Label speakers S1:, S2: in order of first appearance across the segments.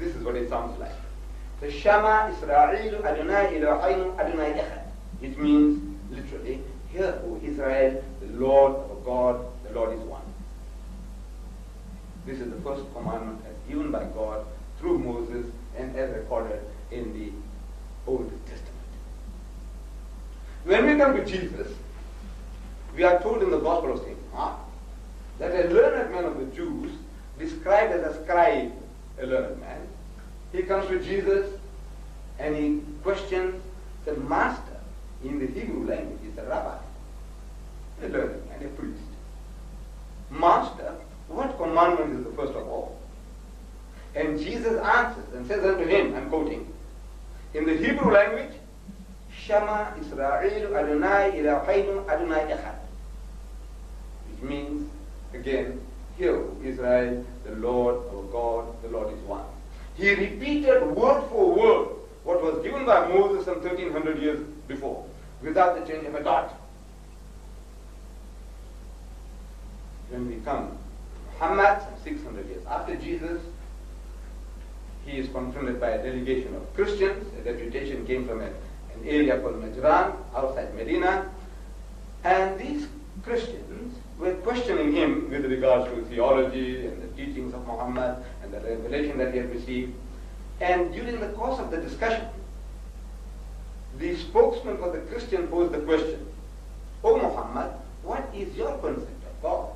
S1: This is what it sounds like. The Shama Israel Adonai Eloheinu Adonai Echad, which means literally, hear, O Israel, the Lord our God, the Lord is one. This is the first commandment as given by God through Moses and as recorded in the Old Testament. When we come to Jesus, we are told in the Gospel of St. Mark that a learned man of the Jews, described as a scribe, a learned man, he comes to Jesus and he questions the master. In the Hebrew language, is a rabbi, a learned man, a priest. Master, what commandment is the first of all? And Jesus answers and says unto him, I'm quoting, in the Hebrew language, Shama Israel Adonai Eloheinu Adonai Echad, which means, again, hear, O Israel, the Lord our God, the Lord is one. He repeated word for word what was given by Moses some 1300 years before, without the change of a dot. When we come to Muhammad, some 600 years after Jesus, he is confronted by a delegation of Christians. A deputation came from an area called Najran, outside Medina, and these Christians were questioning him with regards to theology and the teachings of Muhammad and the revelation that he had received. And during the course of the discussion, the spokesman for the Christian posed the question, O Muhammad, what is your concept of God?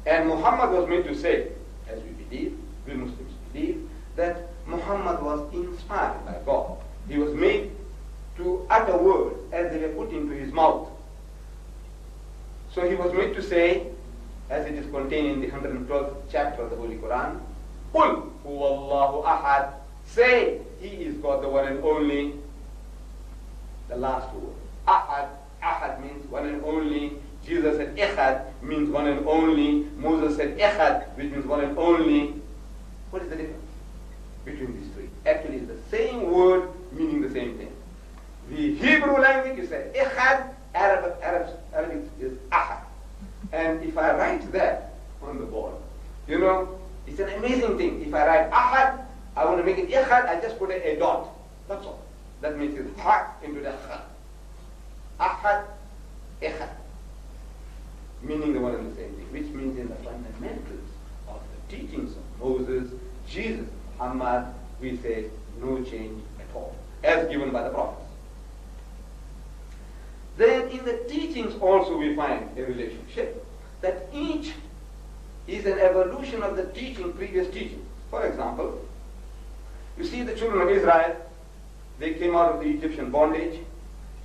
S1: And Muhammad was made to say, as we believe, we Muslims believe, that Muhammad was inspired by God. He was made to utter words as they were put into his mouth. So he was made to say, as it is contained in the 112th chapter of the Holy Quran, Qul huwallahu ahad, say, he is God, the one and only. The last word. Ahad. Ahad means one and only. Jesus said Echad means one and only. Moses said Echad, which means one and only. What is the difference between these three? Actually, it's the same word meaning the same thing. The Hebrew language, you say Echad, Arabic is Ahad. And if I write that on the board, you know, it's an amazing thing. If I write Ahad, I want to make it Echad, I just put a dot. That's all. That makes it Ha into the Kha. Ahad, Echad. Meaning the one and the same thing, which means in the fundamentals of the teachings of Moses, Jesus, Muhammad, we say no change at all, as given by the prophets. Then in the teachings also we find a relationship, that each is an evolution of the previous teaching. For example, you see the children of Israel, they came out of the Egyptian bondage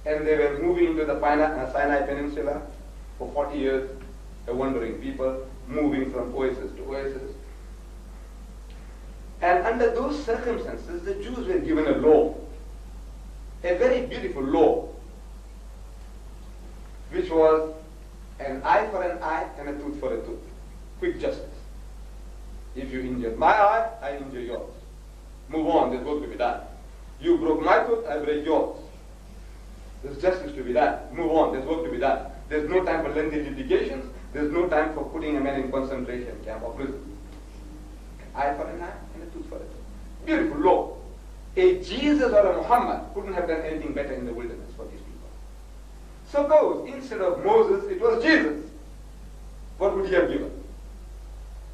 S1: and they were moving into the Sinai Peninsula for 40 years, a wandering people, moving from oasis to oasis. And under those circumstances, the Jews were given a law, a very beautiful law, which was an eye for an eye and a tooth for a tooth. Quick justice. If you injured my eye, I injure yours. Move on, there's work to be done. You broke my tooth, I break yours. There's justice to be done. Move on, there's work to be done. There's no time for lengthy litigations. There's no time for putting a man in concentration camp or prison. An eye for an eye and a tooth for a tooth. Beautiful law. A Jesus or a Muhammad couldn't have done anything better in the wilderness for these people. Suppose instead of Moses it was Jesus, what would he have given?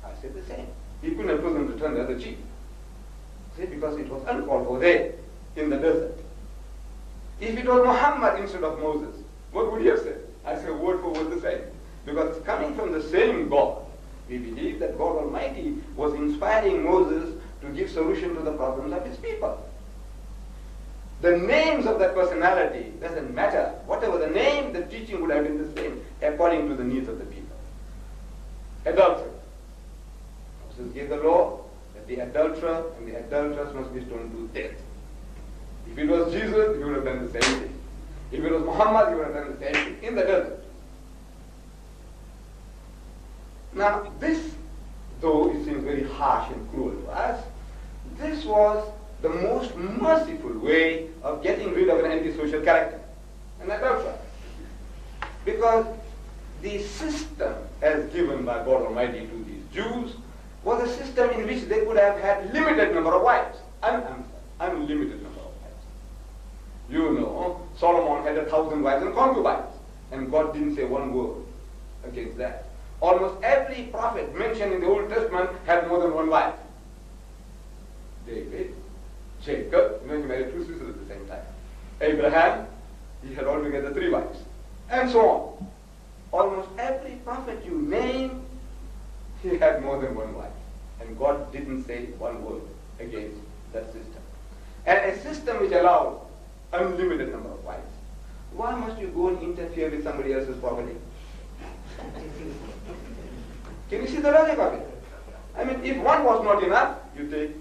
S1: I said the same. He couldn't have chosen to turn the other cheek. See, because it was uncalled for there in the desert. If it was Muhammad instead of Moses, what would he have said? I say word for word the same. Because coming from the same God, we believe that God Almighty was inspiring Moses to give solution to the problems of his people. The names of that personality doesn't matter. Whatever the name, the teaching would have been the same according to the needs of the people. Adultery. Moses gave the law that the adulterer and the adulteress must be stoned to death. If it was Jesus, he would have done the same thing. If it was Muhammad, he would have done the same thing in the desert. Now this, though it seems very harsh and cruel to us, this was the most merciful way of getting rid of an antisocial character, an adulterer. Because the system as given by God Almighty to these Jews was a system in which they could have had limited number of wives. Unlimited number of wives. You know, Solomon had 1,000 wives and concubines, and God didn't say one word against that. Almost every prophet mentioned in the Old Testament had more than one wife. David, Jacob, he married 2 sisters at the same time. Abraham, he had altogether 3 wives. And so on. Almost every prophet you name, he had more than one wife. And God didn't say one word against that system. And a system which allows unlimited number of wives. Why must you go and interfere with somebody else's property? Can you see the logic of it? I mean, if 1 was not enough, you take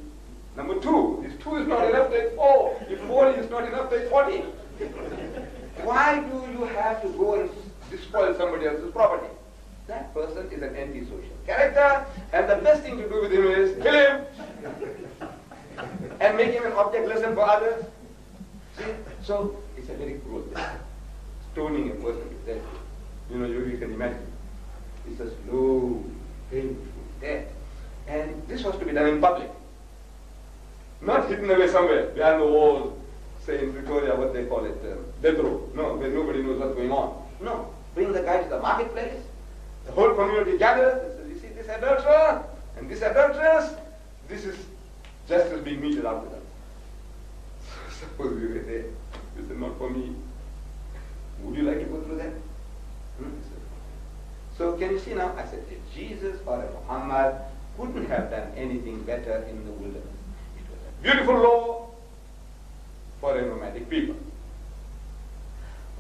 S1: number 2. If 2 is not enough, take 4. If 4 is not enough, take 40. Why do you have to go and despoil somebody else's property? That person is an antisocial character, and the best thing to do with him is kill him and make him an object lesson for others. See? So it's a very cruel thing. Stoning a person to death. You can imagine. It's a slow, painful death. And this was to be done in public. Not hidden away somewhere behind the walls, say in Victoria, what they call it, death row. No, where nobody knows what's going on. No, bring the guy to the marketplace. The whole community gathers and says, you see this adulterer and this adulteress, this is justice being meted out to them. Suppose we were there. You said, not for me. Would you like to go through that? So can you see now? I said, if Jesus or a Muhammad couldn't have done anything better in the wilderness. It was a beautiful law for a nomadic people.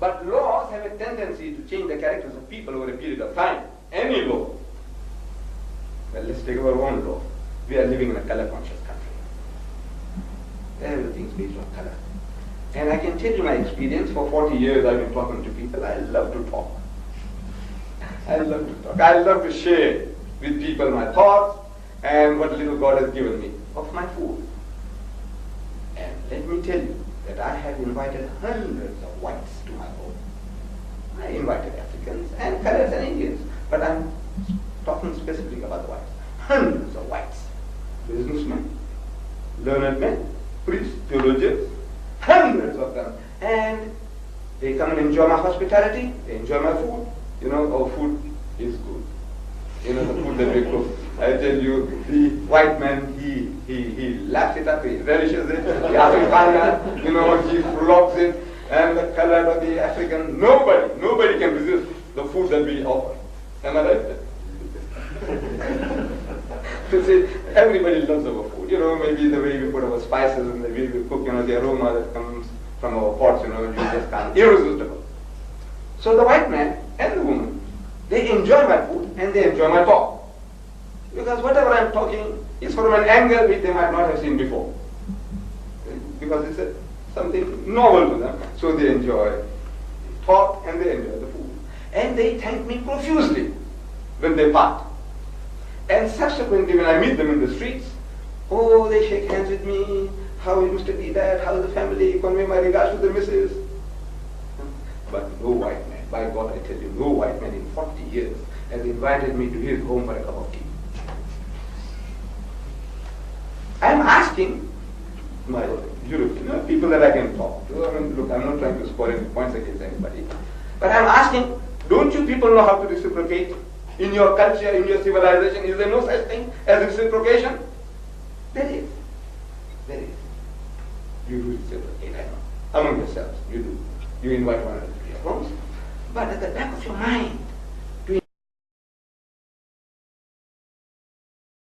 S1: But laws have a tendency to change the characters of people over a period of time. Any law. Well, let's take our own law. We are living in a color-conscious country. Everything's based on color. And I can tell you my experience. For 40 years I've been talking to people. I love to talk. I love to talk. I love to share with people my thoughts and what little God has given me of my food. And let me tell you that I have invited hundreds of whites to my home. I invited Africans and colors and Indians, but I'm talking specifically about the whites. Hundreds of whites, businessmen, learned men, priests, theologians, hundreds of them. And they come and enjoy my hospitality, they enjoy my food. Our food is good. The food that we cook. I tell you, the white man, he laps it up, he relishes it. The Afrikaner, he loves it. And the color of the African, nobody can resist the food that we offer. Am I right? You see, everybody loves our food. Maybe the way we put our spices and the way we cook, the aroma that comes from our pots, you just can't, irresistible. So the white man and the woman, they enjoy my food and they enjoy my talk. Because whatever I'm talking is from an angle which they might not have seen before. Because it's something novel to them. So they enjoy talk and they enjoy the food. And they thank me profusely when they part. And subsequently when I meet them in the streets, they shake hands with me. How is Mr. Deedat? How is the family? Convey my regards to the missus. But no white man, by God I tell you, no white man in 40 years has invited me to his home for a cup of tea. I'm asking my European people that I can talk to. Look, I'm not trying to score any points against anybody. But I'm asking, don't you people know how to reciprocate? In your culture, in your civilization, is there no such thing as reciprocation? There is. There is. You do reciprocate, I know. Among yourselves, you do. You invite one another to your homes. But at the back of your mind,